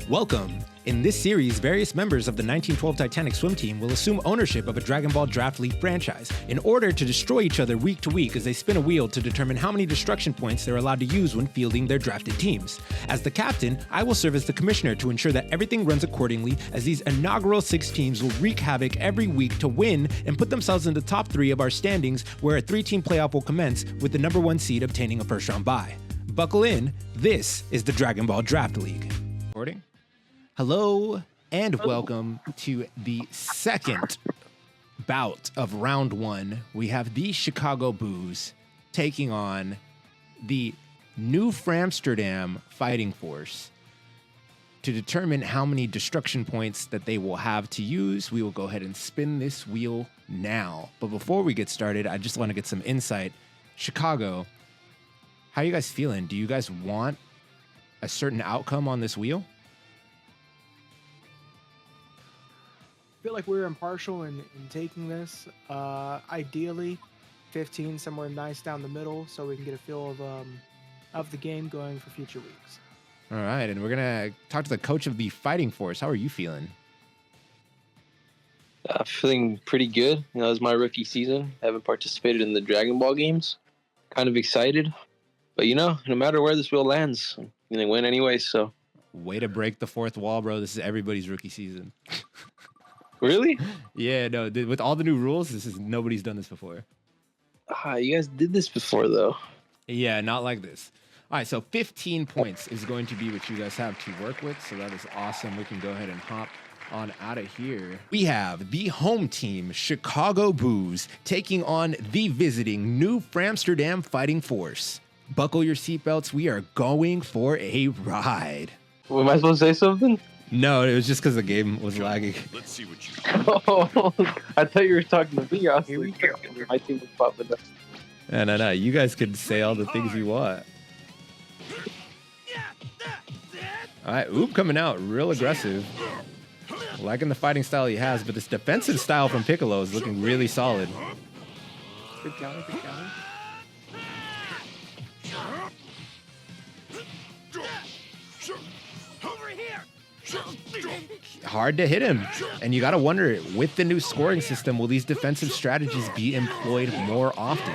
Welcome! In this series, various members of the 1912 Titanic swim team will assume ownership of a Dragon Ball Draft League franchise in order to destroy each other week to week as they spin a wheel to determine how many destruction points they're allowed to use when fielding their drafted teams. As the captain, I will serve as the commissioner to ensure that everything runs accordingly, as these inaugural 6 teams will wreak havoc every week to win and put themselves in the top 3 of our standings, where a 3-team playoff will commence with the number 1 seed obtaining a first-round bye. Buckle in, this is the Dragon Ball Draft League. Recording? Hello and welcome to the second bout of round 1. We have the Chicago Buus taking on the new Framsterdam fighting force. To determine how many destruction points that they will have to use, we will go ahead and spin this wheel now. But before we get started, I just want to get some insight. Chicago, how are you guys feeling? Do you guys want a certain outcome on this wheel? I feel like we're impartial in taking this. Ideally, 15, somewhere nice down the middle, so we can get a feel of the game going for future weeks. All right, and we're gonna talk to the coach of the fighting force. How are you feeling? Feeling pretty good. You know, it was my rookie season. I haven't participated in the Dragon Ball games. Kind of excited, but you know, no matter where this wheel lands, I'm gonna win anyway. So, way to break the fourth wall, bro. This is everybody's rookie season. Really? Yeah, no. With all the new rules, nobody's done this before. You guys did this before, though. Yeah, not like this. All right, so 15 points is going to be what you guys have to work with. So that is awesome. We can go ahead and hop on out of here. We have the home team, Chicago Buus, taking on the visiting new Framsterdam fighting force. Buckle your seatbelts. We are going for a ride. Am I supposed to say something? No, it was just because the game was lagging. Let's see what you Oh, I thought you were talking to me. I was like, my team was popping up. No. You guys could say all the things you want. All right, Oop coming out real aggressive. Liking the fighting style he has, but this defensive style from Piccolo is looking really solid. Good counter, good counter. Hard to hit him. And you got to wonder, with the new scoring system, will these defensive strategies be employed more often?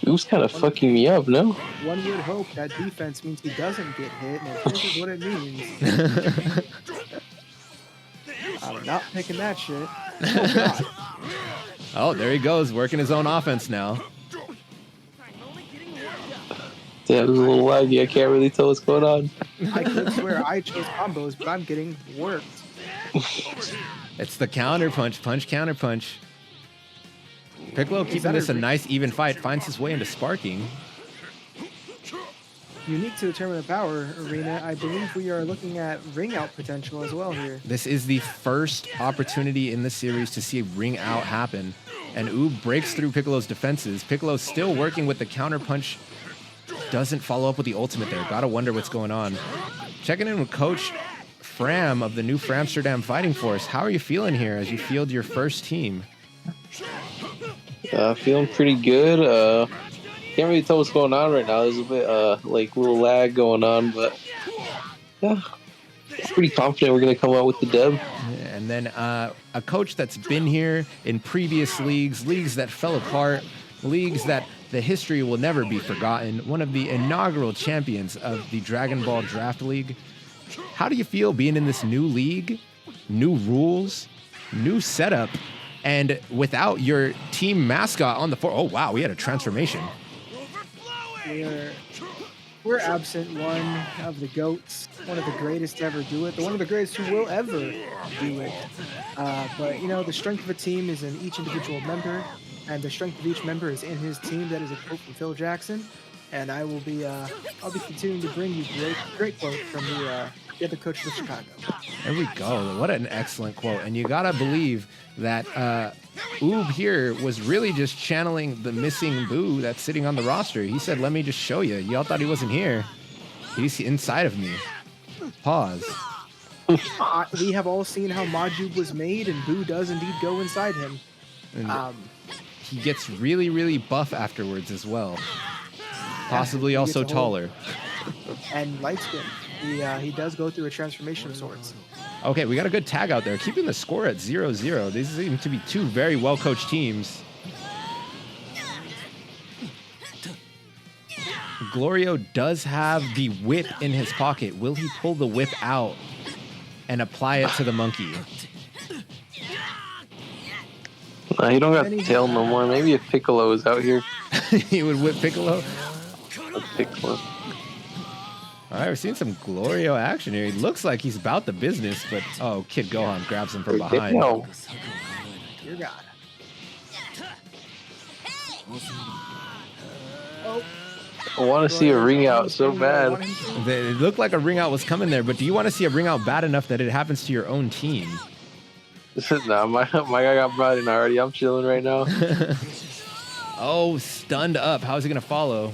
It was kind of fucking me up, no? One would hope that defense means he doesn't get hit, and this is what it means. I'm not picking that shit. Oh, God. Oh, there he goes, working his own offense now. Yeah, it was a little laggy. I can't really tell what's going on. I could swear I chose combos, but I'm getting worked. It's the counter punch, counter punch. Piccolo keeping this a nice even fight, finds his way into sparking. Unique to the Tournament of Power arena, I believe we are looking at ring out potential as well here. This is the first opportunity in the series to see a ring out happen. And Oob breaks through Piccolo's defenses. Piccolo's still working with the counter punch. Doesn't follow up with the ultimate there. Gotta wonder what's going on. Checking in with Coach Fram of the new Framsterdam Fighting Force. How are you feeling here as you field your first team? Feeling pretty good. Can't really tell what's going on right now. There's a bit like a little lag going on, but yeah, pretty confident we're gonna come out with the dub. And then a coach that's been here in previous leagues that fell apart, leagues that the history will never be forgotten. One of the inaugural champions of the Dragon Ball Draft League. How do you feel being in this new league, new rules, new setup, and without your team mascot on the floor? Oh, wow, we had a transformation. We're absent one of the GOATs, one of the greatest to ever do it, one of the greatest who will ever do it. But, you know, the strength of a team is in each individual member. And the strength of each member is in his team. That is a quote from Phil Jackson, and I'll be continuing to bring you great quote from the other coach of Chicago. There we go. What an excellent quote. And you gotta believe that Oob here was really just channeling the missing Boo that's sitting on the roster. He said, "Let me just show you. Y'all thought he wasn't here. He's inside of me." Pause. We have all seen how Majub was made, and Boo does indeed go inside him. And he gets really, really buff afterwards as well. Possibly He also gets a whole- taller. And light skin. He does go through a transformation of sorts. Okay, we got a good tag out there, keeping the score at 0-0. These seem to be two very well-coached teams. Glorio does have the whip in his pocket. Will he pull the whip out and apply it to the monkey? Nah, he don't got tail no more. Maybe if Piccolo is out here. He would whip Piccolo. Piccolo. All right, we're seeing some Glorio action here. He looks like he's about the business, but oh, Kid Gohan grabs him from behind. No. Dear God. Oh. I want to see a ring out so bad. It looked like a ring out was coming there, but do you want to see a ring out bad enough that it happens to your own team? Nah, my guy got brought in already. I'm chilling right now. Oh, stunned up. How is he going to follow?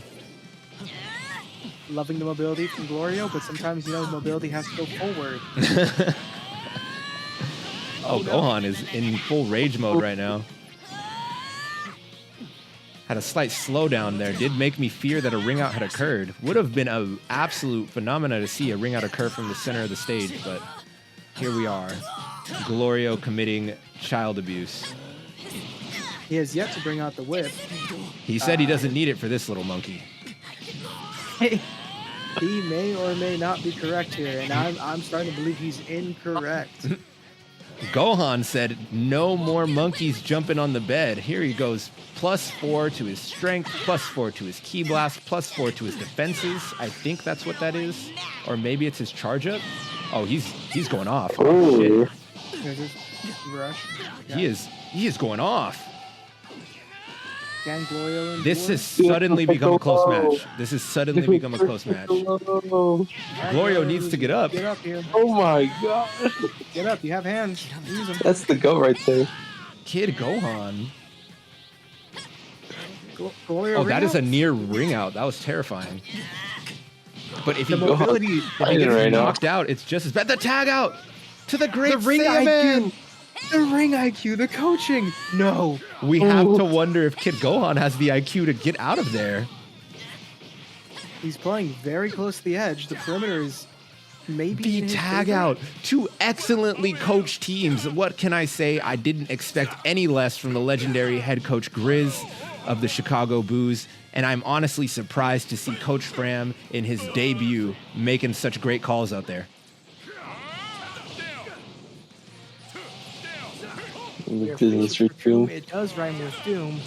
Loving the mobility from Glorio, but sometimes, mobility has to go forward. Oh, Gohan is in full rage mode right now. Had a slight slowdown there. Did make me fear that a ring out had occurred. Would have been an absolute phenomena to see a ring out occur from the center of the stage, but here we are. Glorio committing child abuse. He has yet to bring out the whip. He said he doesn't need it for this little monkey. He may or may not be correct here, and I'm starting to believe he's incorrect. Gohan said no more monkeys jumping on the bed. Here he goes. +4 to his strength, +4 to his ki blast, +4 to his defenses. I think that's what that is. Or maybe it's his charge up. Oh, he's going off. Oh, shit. Rush. Yeah. He is going off. Can Glorio This has suddenly become a close match. This has suddenly become a close match. Glorio needs to get up. Get up here. Oh my god. Get up. You have hands. Use them. That's the goat right there. Kid Gohan. Glorio Oh, that is a ring near ring out. That was terrifying. But if he mobility gets knocked out, it's just as bad. The tag out to the great ring Saiyaman. IQ. The ring IQ, the coaching. No. We have to wonder if Kid Gohan has the IQ to get out of there. He's playing very close to the edge. The perimeter is maybe The in his tag favor. out. Two excellently coached teams. What can I say? I didn't expect any less from the legendary head coach Grizz of the Chicago Buus, and I'm honestly surprised to see Coach Fram in his debut making such great calls out there. Business resume. It does rhyme with doom.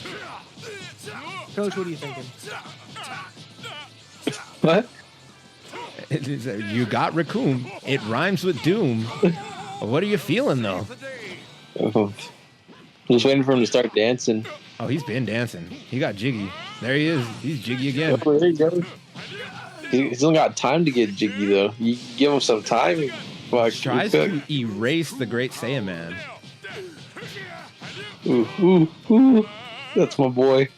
Coach, what are you thinking? What? You got Raccoon. It rhymes with Doom. What are you feeling, though? Oh. Just waiting for him to start dancing. Oh, he's been dancing. He got jiggy. There he is. He's jiggy again. Oh, there you go. He's only got time to get jiggy, though. You give him some time. Fuck, Tries to erase the great Saiyaman. Ooh. That's my boy.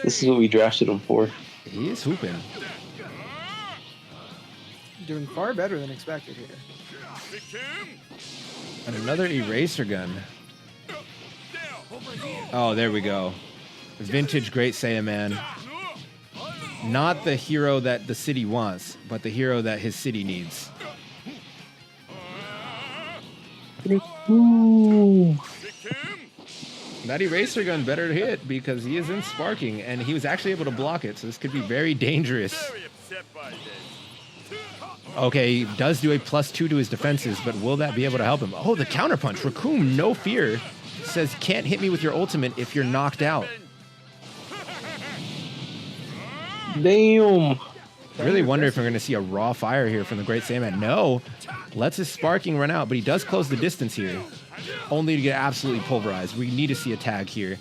This is what we drafted him for. He is hooping. Doing far better than expected here. And another eraser gun. Oh, there we go. Vintage Great Saiyaman. Not the hero that the city wants, but the hero that his city needs. Ooh. That eraser gun better hit because he is in sparking, and he was actually able to block it, so this could be very dangerous. Okay, he does do a +2 to his defenses, but will that be able to help him? Oh, the counterpunch. Raccoon, no fear, says can't hit me with your ultimate if you're knocked out. Damn. I really wonder if we're going to see a raw fire here from the Great Saiyaman. No, lets his sparking run out, but he does close the distance here, only to get absolutely pulverized. We need to see a tag here.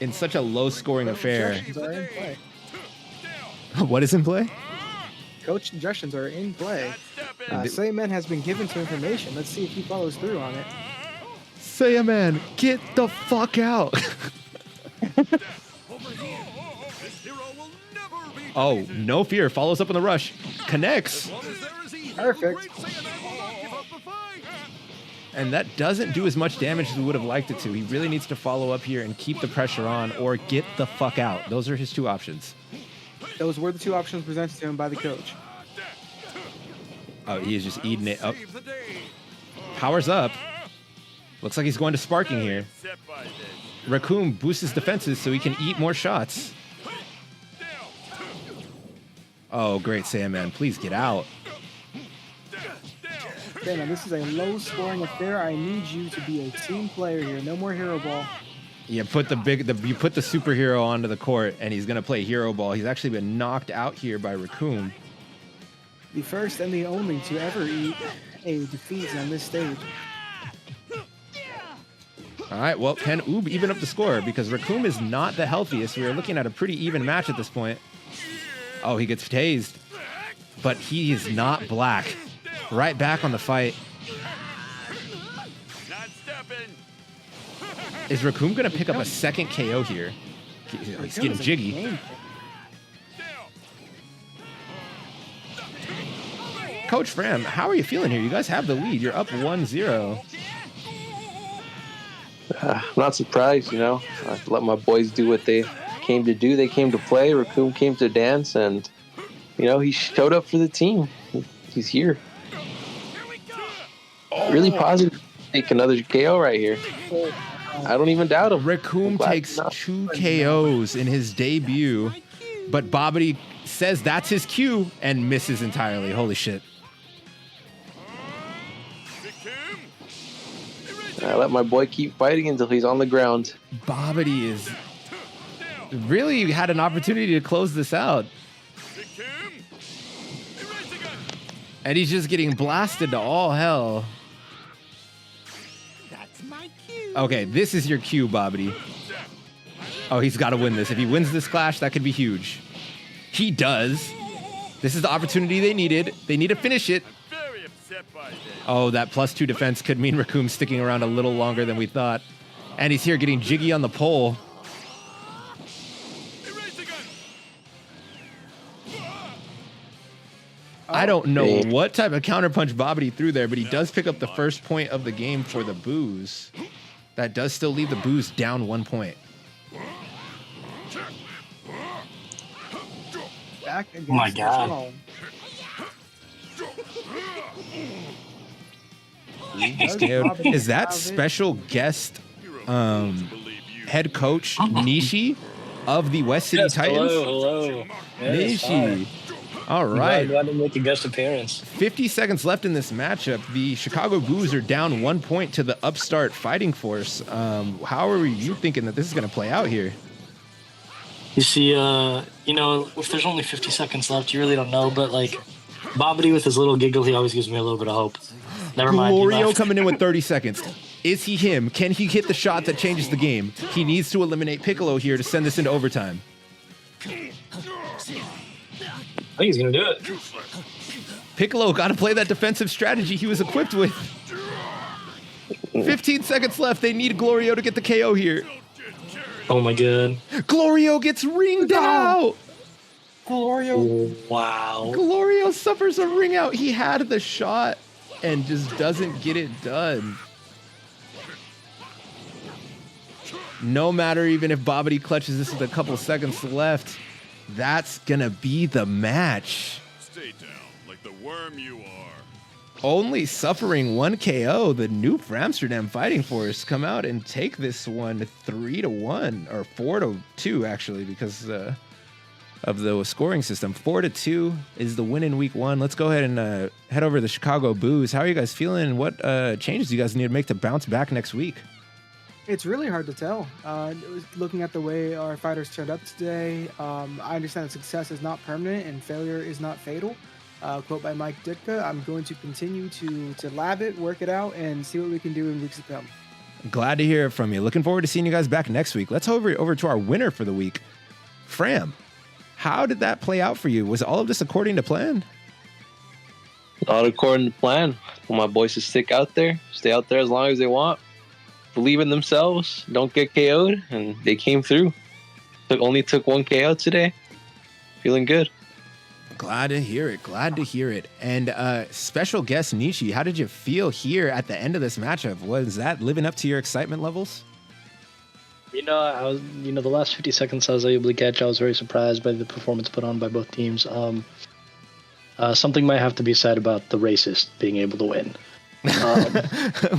In such a low-scoring affair. Suggestions are in play. What is in play? Coach suggestions are in play. Saiyaman has been given some information. Let's see if he follows through on it. Saiyaman, get the fuck out. Oh, no fear. Follows up on the rush. Connects. Perfect. And that doesn't do as much damage as we would have liked it to. He really needs to follow up here and keep the pressure on or get the fuck out. Those are his two options. Those were the two options presented to him by the coach. Oh, he is just eating it up. Powers up. Looks like he's going to sparking here. Raccoon boosts his defenses so he can eat more shots. Oh, great, Sandman. Please get out. Okay, now this is a low-scoring affair. I need you to be a team player here. No more hero ball. You put the superhero onto the court, and he's gonna play hero ball. He's actually been knocked out here by Raccoon. The first and the only to ever eat a defeat on this stage. All right, well, can Oob even up the score? Because Raccoon is not the healthiest. We are looking at a pretty even match at this point. Oh, he gets tased. But he is not black. Right back on the fight. Is Raccoon going to pick up a second KO here? He's getting jiggy. Coach Fram, how are you feeling here? You guys have the lead. You're up 1-0. I'm not surprised, I let my boys do what they came to do. They came to play. Raccoon came to dance, and, he showed up for the team. He's here. Really positive. Take another KO right here. I don't even doubt him. Raccoon takes 2 KOs in his debut, but Bobbity says that's his cue and misses entirely. Holy shit. I let my boy keep fighting until he's on the ground. Bobbity is really had an opportunity to close this out. And he's just getting blasted to all hell. That's my cue. Okay, this is your cue, Bobbity. Oh, he's got to win this. If he wins this clash, that could be huge. He does. This is the opportunity they needed. They need to finish it. Oh, that +2 defense could mean Raccoon sticking around a little longer than we thought. And he's here getting jiggy on the pole. I don't know what type of counterpunch Bobbity threw there, but he does pick up the first point of the game for the Buus. That does still leave the Buus down 1 point. Back Oh my God. Dude, is that special guest head coach Nishi of the West City Titans? Hello. Yes, Nishi. All right. Glad to make a guest appearance. 50 seconds left in this matchup. The Chicago Buus are down 1 point to the upstart Fighting Force. How are you thinking that this is going to play out here? You see, if there's only 50 seconds left, you really don't know. But, Bobbity with his little giggle, he always gives me a little bit of hope. Never mind. Glorio coming in with 30 seconds. Is he him? Can he hit the shot that changes the game? He needs to eliminate Piccolo here to send this into overtime. I think he's going to do it. Piccolo got to play that defensive strategy he was equipped with. 15 seconds left. They need Glorio to get the KO here. Oh, my God. Glorio gets ringed out. Glorio. Wow. Glorio suffers a ring out. He had the shot and just doesn't get it done. No matter even if Bobbity clutches this with a couple seconds left, that's going to be the match. Stay down like the worm you are. Only suffering 1 KO, the new Framsterdam Fighting Force come out and take this one 3-1 or 4-2 actually because of the scoring system. 4-2 is the win in week 1. Let's go ahead and head over to the Chicago Buus. How are you guys feeling? What changes do you guys need to make to bounce back next week? It's really hard to tell. Looking at the way our fighters turned up today, I understand that success is not permanent and failure is not fatal. Quote by Mike Ditka, I'm going to continue to lab it, work it out, and see what we can do in weeks to come. Glad to hear it from you. Looking forward to seeing you guys back next week. Let's over to our winner for the week. Fram, how did that play out for you? Was all of this according to plan? Not according to plan. I want my boys to stick out there, stay out there as long as they want, believe in themselves, don't get KO'd, and they came through. Only took 1 KO today. Feeling good. Glad to hear it. Glad to hear it. And special guest Nishi, how did you feel here at the end of this matchup? Was that living up to your excitement levels? I was, the last 50 seconds I was able to catch, I was very surprised by the performance put on by both teams. Something might have to be said about the racist being able to win.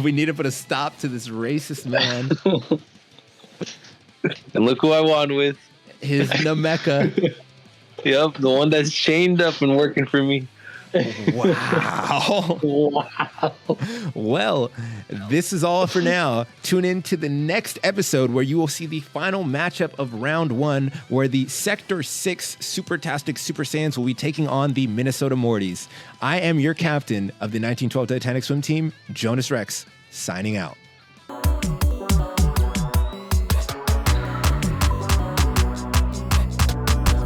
We need to put a stop to this racist man. And look who I won with. His Nameca. Yep, the one that's chained up and working for me. Wow. Wow. Well, this is all for now. Tune in to the next episode where you will see the final matchup of round 1, where the Sector 6 Supertastic Super Saiyans will be taking on the Minnesota Mortys. I am your captain of the 1912 Titanic swim team, Jonas Rex, signing out.